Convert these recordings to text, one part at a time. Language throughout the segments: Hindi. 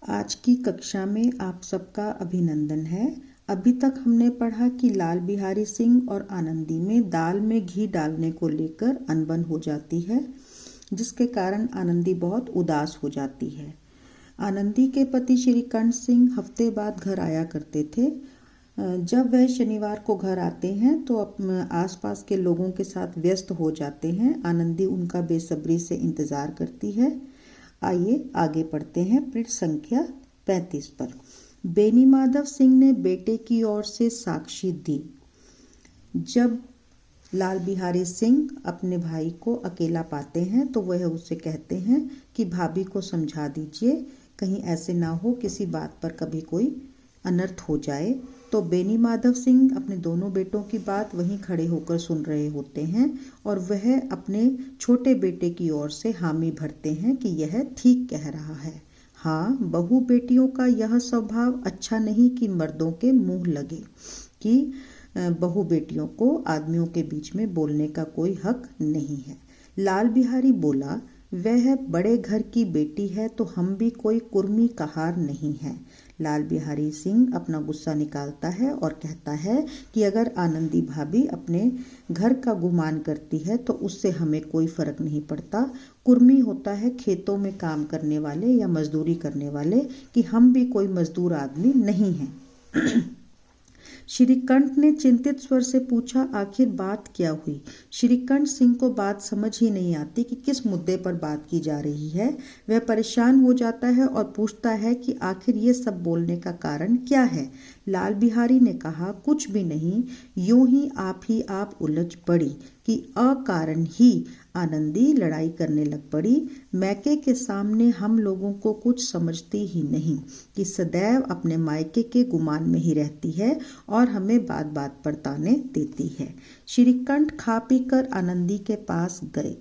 आज की कक्षा में आप सबका अभिनंदन है। अभी तक हमने पढ़ा कि लाल बिहारी सिंह और आनंदी में दाल में घी डालने को लेकर अनबन हो जाती है, जिसके कारण आनंदी बहुत उदास हो जाती है। आनंदी के पति श्रीकंठ सिंह हफ्ते बाद घर आया करते थे। जब वह शनिवार को घर आते हैं तो आसपास के लोगों के साथ व्यस्त हो जाते हैं। आनंदी उनका बेसब्री से इंतजार करती है। आइए आगे पढ़ते हैं पृष्ठ संख्या 35 पर। बेनी माधव सिंह ने बेटे की ओर से साक्षी दी। जब लाल बिहारी सिंह अपने भाई को अकेला पाते हैं तो वह उसे कहते हैं कि भाभी को समझा दीजिए, कहीं ऐसे ना हो किसी बात पर कभी कोई अनर्थ हो जाए। तो बेनी माधव सिंह अपने दोनों बेटों की बात वहीं खड़े होकर सुन रहे होते हैं और वह अपने छोटे बेटे की ओर से हामी भरते हैं कि यह ठीक कह रहा है। हाँ, बहू बेटियों का यह स्वभाव अच्छा नहीं कि मर्दों के मुंह लगे, कि बहू बेटियों को आदमियों के बीच में बोलने का कोई हक नहीं है। लाल बिहारी बोला, वह बड़े घर की बेटी है तो हम भी कोई कुर्मी कहार नहीं है। लाल बिहारी सिंह अपना गुस्सा निकालता है और कहता है कि अगर आनंदी भाभी अपने घर का गुमान करती है तो उससे हमें कोई फर्क नहीं पड़ता। कुर्मी होता है खेतों में काम करने वाले या मजदूरी करने वाले, कि हम भी कोई मजदूर आदमी नहीं हैं। श्रीकंठ ने चिंतित स्वर से पूछा, आखिर बात क्या हुई? श्रीकंठ सिंह को बात समझ ही नहीं आती कि किस मुद्दे पर बात की जा रही है। वह परेशान हो जाता है और पूछता है कि आखिर ये सब बोलने का कारण क्या है। लाल बिहारी ने कहा, कुछ भी नहीं, यूं ही आप उलझ पड़ी कि अकारण ही आनंदी लड़ाई करने लग पड़ी। मैके के सामने हम लोगों को कुछ समझती ही नहीं, कि सदैव अपने मायके के गुमान में ही रहती है और हमें बात बात पर ताने देती है। श्रीकंठ खा पी कर आनंदी के पास गए।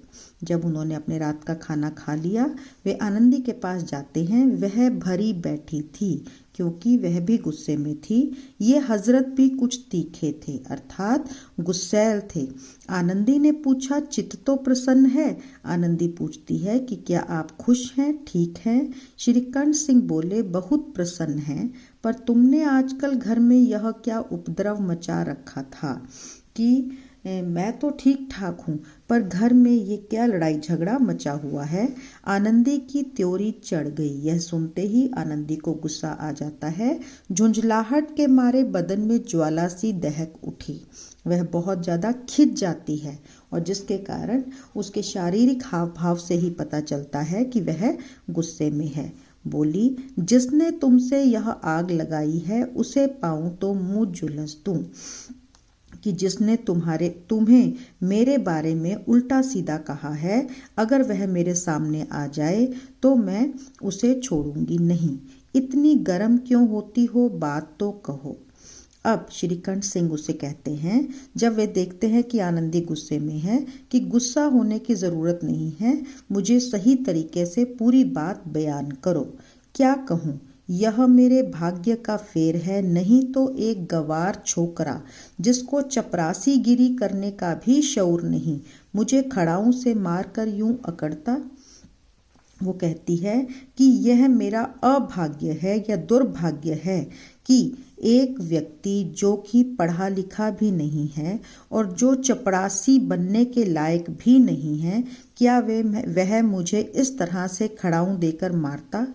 जब उन्होंने अपने रात का खाना खा लिया, वे आनंदी के पास जाते हैं। वह भरी बैठी थी क्योंकि वह भी गुस्से में थी। ये हजरत भी कुछ तीखे थे, अर्थात गुस्सैल थे। आनंदी ने पूछा, चित्त तो प्रसन्न है? आनंदी पूछती है कि क्या आप खुश हैं, ठीक हैं? श्रीकंठ सिंह बोले, बहुत प्रसन्न हैं, पर तुमने आजकल घर में यह क्या उपद्रव मचा रखा था कि मैं तो ठीक ठाक हूँ, पर घर में ये क्या लड़ाई झगड़ा मचा हुआ है? आनंदी की त्योरी चढ़ गई। यह सुनते ही आनंदी को गुस्सा आ जाता है। झुंझलाहट के मारे बदन में ज्वाला सी दहक उठी। वह बहुत ज़्यादा खिंच जाती है और जिसके कारण उसके शारीरिक हाव भाव से ही पता चलता है कि वह गुस्से में है। बोली, जिसने तुमसे यह आग लगाई है उसे पाऊं तो मुँह झुलस दूं, कि जिसने तुम्हें मेरे बारे में उल्टा सीधा कहा है, अगर वह मेरे सामने आ जाए तो मैं उसे छोड़ूंगी नहीं। इतनी गर्म क्यों होती हो, बात तो कहो। अब श्रीकंठ सिंह उसे कहते हैं, जब वे देखते हैं कि आनंदी गुस्से में है, कि गुस्सा होने की ज़रूरत नहीं है, मुझे सही तरीके से पूरी बात बयान करो। क्या कहूँ? यह मेरे भाग्य का फेर है, नहीं तो एक गवार छोकरा जिसको चपरासी गिरी करने का भी शऊर नहीं, मुझे खड़ाऊं से मारकर यूं अकड़ता। वो कहती है कि यह मेरा अभाग्य है या दुर्भाग्य है कि एक व्यक्ति जो कि पढ़ा लिखा भी नहीं है और जो चपरासी बनने के लायक भी नहीं है, क्या वह मुझे इस तरह से खड़ाऊं देकर मारता?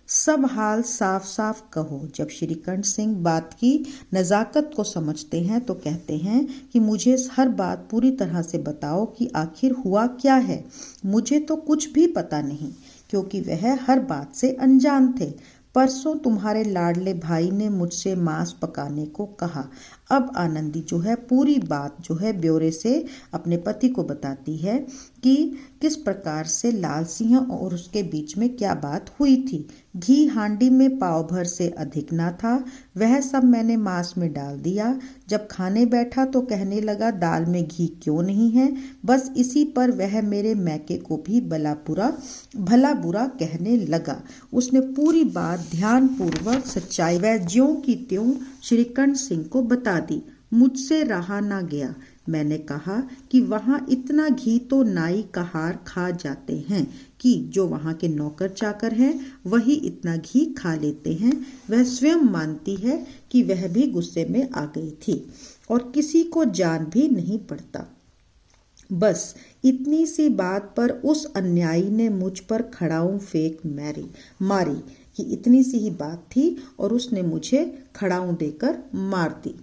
सब हाल साफ साफ कहो। जब श्रीकंठ सिंह बात की नज़ाकत को समझते हैं तो कहते हैं कि मुझे हर बात पूरी तरह से बताओ कि आखिर हुआ क्या है। मुझे तो कुछ भी पता नहीं, क्योंकि वह हर बात से अनजान थे। परसों तुम्हारे लाडले भाई ने मुझसे मांस पकाने को कहा। अब आनंदी जो है पूरी बात जो है ब्यौरे से अपने पति को बताती है कि किस प्रकार से लाल सिंह और उसके बीच में क्या बात हुई थी। घी हांडी में पाव भर से अधिक ना था, वह सब मैंने मांस में डाल दिया। जब खाने बैठा तो कहने लगा, दाल में घी क्यों नहीं है? बस इसी पर वह मेरे मैके को भी भला बुरा कहने लगा। उसने पूरी बात ध्यानपूर्वक सच्चाई व ज्यों की त्यों श्रीकंठ सिंह को बता दी। मुझसे रहा ना गया। मैंने कहा कि वहाँ इतना घी तो नाई कहार खा जाते हैं, कि जो वहाँ के नौकर चाकर हैं वही इतना घी खा लेते हैं। वह स्वयं मानती है कि वह भी गुस्से में आ गई थी और किसी को जान भी नहीं पड़ता। बस इतनी सी बात पर उस अन्यायी ने मुझ पर खड़ाऊं फेंक मारी कि इतनी सी ही बात थी और उसने मुझे खड़ाऊं देकर मार दी।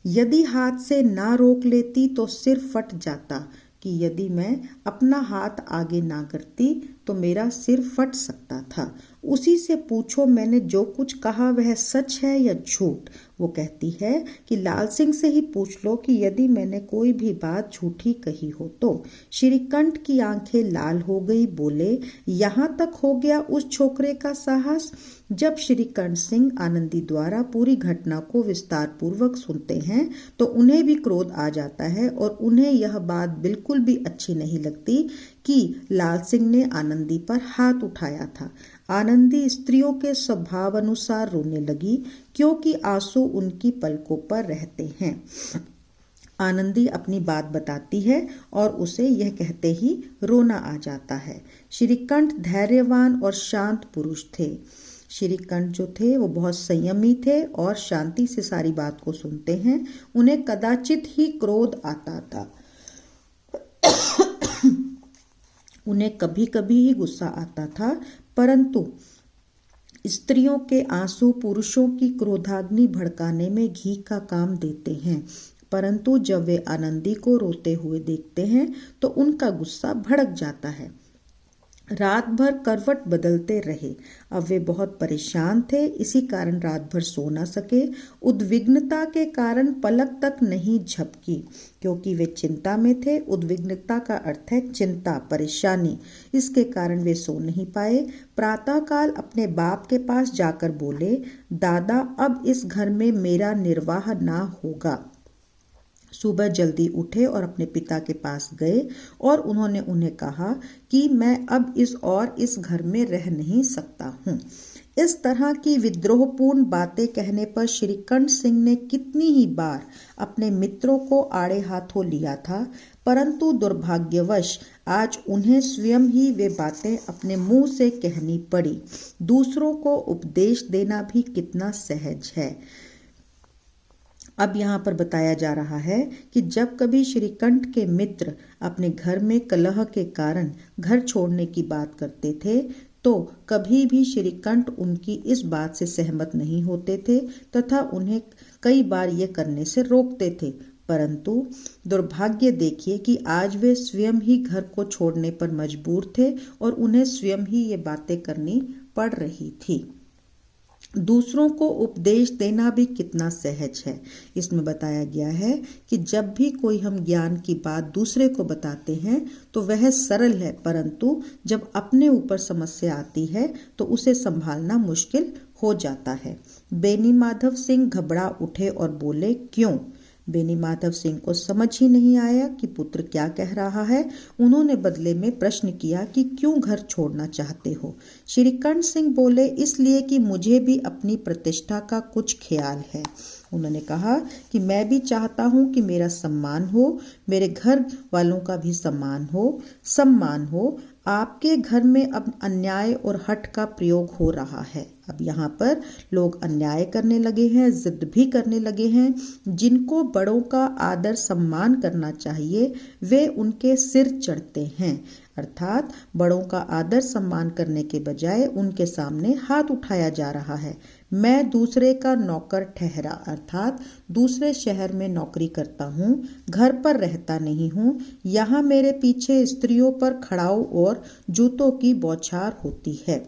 यदि हाथ से ना रोक लेती तो सिर फट जाता, कि यदि मैं अपना हाथ आगे ना करती तो मेरा सिर फट सकता था। उसी से पूछो मैंने जो कुछ कहा वह सच है या झूठ। वो कहती है कि लाल सिंह से ही पूछ लो कि यदि मैंने कोई भी बात झूठी कही हो तो। श्रीकंठ की आंखें लाल हो गई, बोले, यहाँ तक हो गया उस छोकरे का साहस। जब श्रीकंठ सिंह आनंदी द्वारा पूरी घटना को विस्तार पूर्वक सुनते हैं तो उन्हें भी क्रोध आ जाता है और उन्हें यह बात बिल्कुल भी अच्छी नहीं लगती कि लाल सिंह ने आनंदी पर हाथ उठाया था। आनंदी स्त्रियों के स्वभाव अनुसार रोने लगी, क्योंकि आंसू उनकी पलकों पर रहते हैं। आनंदी अपनी बात बताती है और उसे यह कहते ही रोना आ जाता है। श्रीकंठ धैर्यवान और शांत पुरुष थे। श्रीकंठ जो थे वो बहुत संयमी थे और शांति से सारी बात को सुनते हैं। उन्हें कदाचित ही क्रोध आता था। उन्हें कभी कभी ही गुस्सा आता था, परंतु स्त्रियों के आंसू पुरुषों की क्रोधाग्नि भड़काने में घी का काम देते हैं। परंतु जब वे आनंदी को रोते हुए देखते हैं तो उनका गुस्सा भड़क जाता है। रात भर करवट बदलते रहे। अब वे बहुत परेशान थे, इसी कारण रात भर सो न सके। उद्विग्नता के कारण पलक तक नहीं झपकी, क्योंकि वे चिंता में थे। उद्विग्नता का अर्थ है चिंता, परेशानी। इसके कारण वे सो नहीं पाए। प्रातःकाल अपने बाप के पास जाकर बोले, दादा अब इस घर में मेरा निर्वाह ना होगा। सुबह जल्दी उठे और अपने पिता के पास गए और उन्होंने उन्हें कहा कि मैं अब इस घर में रह नहीं सकता हूँ। इस तरह की विद्रोहपूर्ण बातें कहने पर श्रीकंठ सिंह ने कितनी ही बार अपने मित्रों को आड़े हाथों लिया था, परंतु दुर्भाग्यवश आज उन्हें स्वयं ही वे बातें अपने मुंह से कहनी पड़ी। दूसरों को उपदेश देना भी कितना सहज है। अब यहाँ पर बताया जा रहा है कि जब कभी श्रीकंठ के मित्र अपने घर में कलह के कारण घर छोड़ने की बात करते थे तो कभी भी श्रीकंठ उनकी इस बात से सहमत नहीं होते थे तथा उन्हें कई बार ये करने से रोकते थे। परंतु दुर्भाग्य देखिए कि आज वे स्वयं ही घर को छोड़ने पर मजबूर थे और उन्हें स्वयं ही ये बातें करनी पड़ रही थी। दूसरों को उपदेश देना भी कितना सहज है। इसमें बताया गया है कि जब भी कोई हम ज्ञान की बात दूसरे को बताते हैं तो वह सरल है, परंतु जब अपने ऊपर समस्या आती है तो उसे संभालना मुश्किल हो जाता है। बेनी माधव सिंह घबरा उठे और बोले, क्यों? बेनी माधव सिंह को समझ ही नहीं आया कि पुत्र क्या कह रहा है। उन्होंने बदले में प्रश्न किया कि क्यों घर छोड़ना चाहते हो? श्रीकंठ सिंह बोले, इसलिए कि मुझे भी अपनी प्रतिष्ठा का कुछ ख्याल है। उन्होंने कहा कि मैं भी चाहता हूँ कि मेरा सम्मान हो, मेरे घर वालों का भी सम्मान हो। आपके घर में अब अन्याय और हठ का प्रयोग हो रहा है। अब यहाँ पर लोग अन्याय करने लगे हैं, जिद भी करने लगे हैं। जिनको बड़ों का आदर सम्मान करना चाहिए वे उनके सिर चढ़ते हैं, अर्थात बड़ों का आदर सम्मान करने के बजाय उनके सामने हाथ उठाया जा रहा है। मैं दूसरे का नौकर ठहरा, अर्थात दूसरे शहर में नौकरी करता हूँ, घर पर रहता नहीं हूँ। यहाँ मेरे पीछे स्त्रियों पर खड़ाऊ और जूतों की बौछार होती है।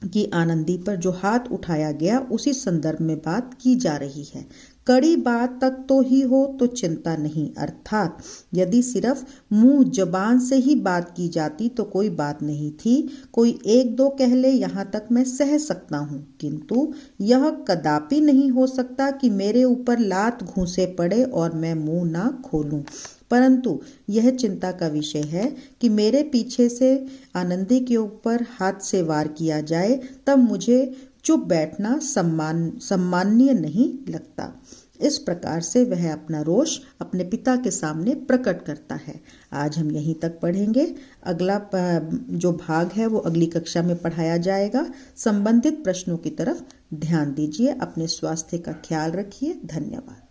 कि आनंदी पर जो हाथ उठाया गया उसी संदर्भ में बात की जा रही है। कड़ी बात तक तो ही हो तो चिंता नहीं, अर्थात यदि सिर्फ मुंह जबान से ही बात की जाती तो कोई बात नहीं थी। कोई एक दो कह ले यहाँ तक मैं सह सकता हूँ, किंतु यह कदापि नहीं हो सकता कि मेरे ऊपर लात घूंसे पड़े और मैं मुंह ना खोलूं। परंतु यह चिंता का विषय है कि मेरे पीछे से आनंदी के ऊपर हाथ से वार किया जाए, तब मुझे चुप बैठना सम्माननीय नहीं लगता। इस प्रकार से वह अपना रोष अपने पिता के सामने प्रकट करता है। आज हम यहीं तक पढ़ेंगे। अगला जो भाग है वो अगली कक्षा में पढ़ाया जाएगा। संबंधित प्रश्नों की तरफ ध्यान दीजिए। अपने स्वास्थ्य का ख्याल रखिए। धन्यवाद।